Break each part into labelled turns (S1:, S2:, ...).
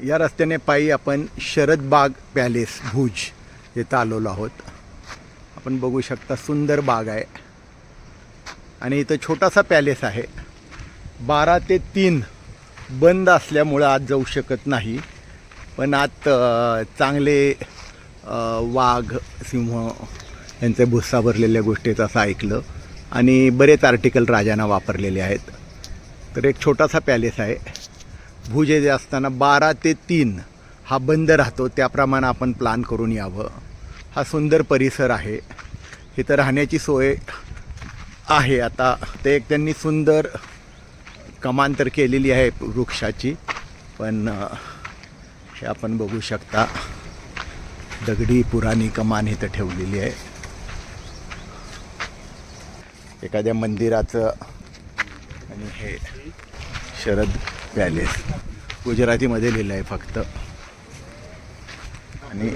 S1: या रस्त्याने पायी आपण शरद बाग पॅलेस भुज येथे आलेलो आहोत। आपण बघू शकता सुंदर बाग आहे आणि इथं छोटासा पॅलेस आहे। 12 ते 3 बंद असल्यामुळे आज जाऊ शकत नाही, पण आत चांगले वाघ सिंह यांचे भुस्सा भरलेल्या गोष्टीचं असं ऐकलं आणि बरेच आर्टिकल राजांना वापरलेले आहेत। तर एक छोटासा पॅलेस आहे भुज येथे असताना 12 ते 3 हा बंद राहतो, त्याप्रमाणे आपण प्लॅन करून यावं। हा सुंदर परिसर आहे, इथं राहण्याची सोय आहे। आता ते एक त्यांनी सुंदर कमान तर केलेली आहे वृक्षाची, पण हे आपण बघू शकता दगडी पुराणी कमान इथं ठेवलेली आहे। एखाद्या मंदिराचं आणि हे शरद पॅलेस गुजरातीमध्ये लिहिलं आहे फक्त, आणि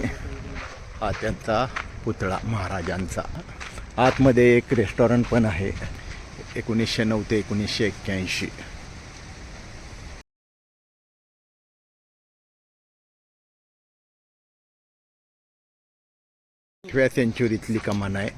S1: हा त्यांचा पुतळा महाराजांचा। आतमध्ये एक रेस्टॉरंट पण आहे 1909 ते 1981। 8व्या सेंचुरीतली कमान आहे।